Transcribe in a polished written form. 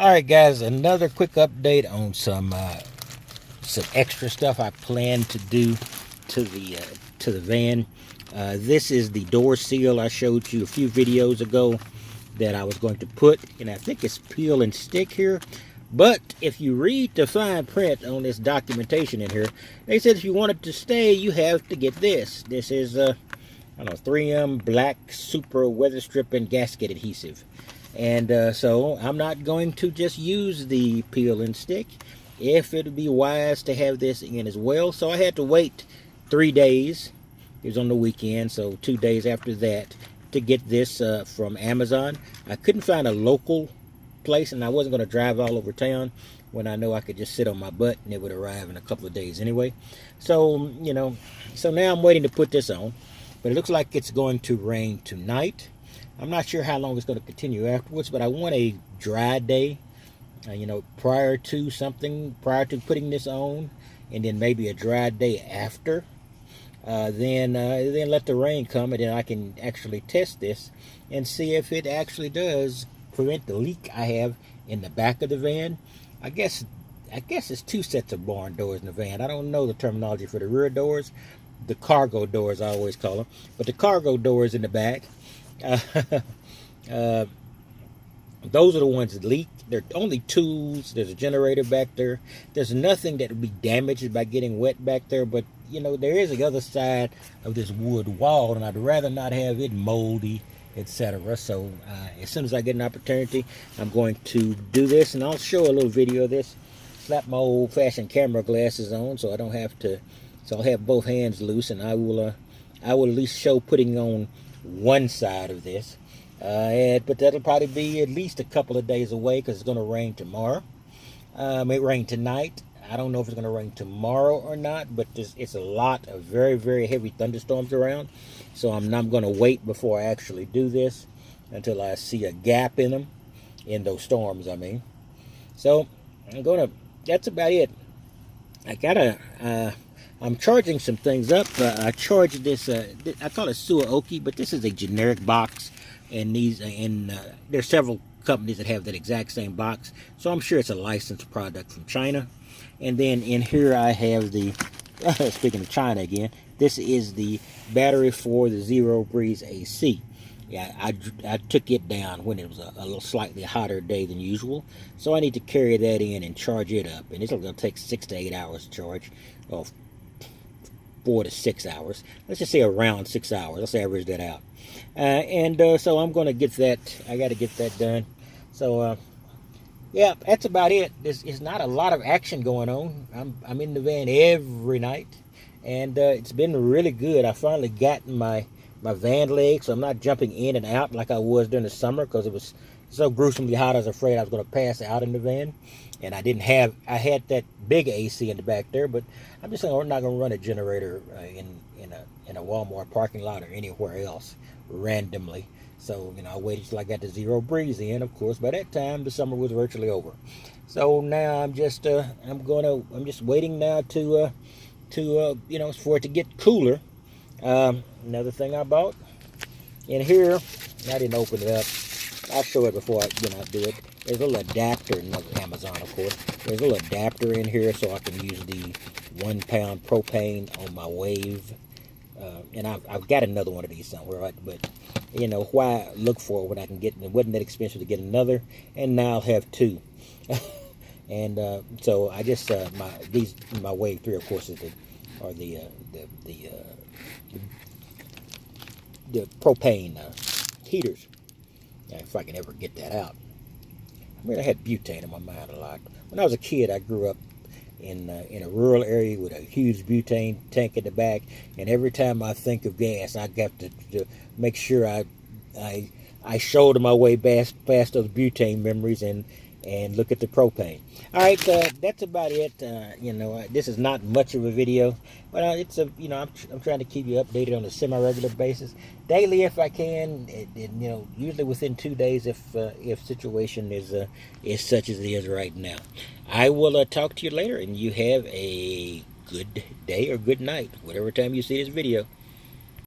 All right, guys, another quick update on some extra stuff I plan to do to the van. This is the door seal I showed you a few videos ago that I was going to put, and I think it's peel and stick here. But if you read the fine print on this documentation in here, they said if you want it to stay, you have to get this. This is I don't know, 3M black super weather stripping gasket adhesive. And so I'm not going to just use the peel and stick. If it would be wise to have this in as well. So I had to wait 3 days. It was on the weekend, so 2 days after that to get this from Amazon. I couldn't find a local place, and I wasn't going to drive all over town when I know I could just sit on my butt and it would arrive in a couple of days anyway. So, so now I'm waiting to put this on. But it looks like it's going to rain tonight. I'm not sure how long it's going to continue afterwards, but I want a dry day, prior to putting this on, and then maybe a dry day after. Then let the rain come, and then I can actually test this and see if it actually does prevent the leak I have in the back of the van. I guess it's 2 sets of barn doors in the van. I don't know the terminology for the rear doors. The cargo doors, I always call them. But the cargo doors in the back, those are the ones that leak. They're only tools. There's a generator back there. There's nothing that would be damaged by getting wet back there. But, there is the other side of this wood wall, and I'd rather not have it moldy, etc. So as soon as I get an opportunity, I'm going to do this, and I'll show a little video of this. Slap my old-fashioned camera glasses on so I don't have to. So I'll have both hands loose, and I will at least show putting on one side of this. But that'll probably be at least a couple of days away because it's going to rain tomorrow. It may rain tonight. I don't know if it's going to rain tomorrow or not, but it's a lot of very, very heavy thunderstorms around. So I'm going to wait before I actually do this until I see a gap in them, in those storms, I mean. So that's about it. I'm charging some things up. I charged this, I call it Suaoki, but this is a generic box. And there's several companies that have that exact same box. So I'm sure it's a licensed product from China. And then in here I have the, speaking of China again, this is the battery for the Zero Breeze AC. Yeah, I took it down when it was a little slightly hotter day than usual. So I need to carry that in and charge it up. And it's going to take 6 to 8 hours to charge. Well, 4 to 6 hours. Let's just say around 6 hours. Let's average that out. So I'm going to get that. I got to get that done. So, yeah, that's about it. There's not a lot of action going on. I'm in the van every night. And it's been really good. I finally gotten my van leg, so I'm not jumping in and out like I was during the summer because it was so gruesomely hot I was afraid I was going to pass out in the van. And I had that big AC in the back there, but I'm just saying we're not going to run a generator in a Walmart parking lot or anywhere else randomly. So, I waited till I got the Zero Breeze in. Of course, by that time, the summer was virtually over. So now I'm just waiting now to for it to get cooler. Another thing I bought in here, I didn't open it up. I'll show it before I do it. There's a little adapter in Amazon, of course. There's a little adapter in here so I can use the 1 pound propane on my Wave. And I've got another one of these somewhere, right? But, why look for it when I can get, it wasn't that expensive to get another, and now I'll have 2. And so I just, my Wave 3, of course, are the propane heaters. If I can ever get that out. I mean, I had butane in my mind a lot. When I was a kid, I grew up in a rural area with a huge butane tank in the back, and every time I think of gas, I got to make sure I shoulder my way past those butane memories and look at the propane. All right, that's about it. This is not much of a video, but I'm trying to keep you updated on a semi-regular basis, daily if I can. Usually within 2 days if situation is such as it is right now. I will talk to you later, and you have a good day or good night, whatever time you see this video.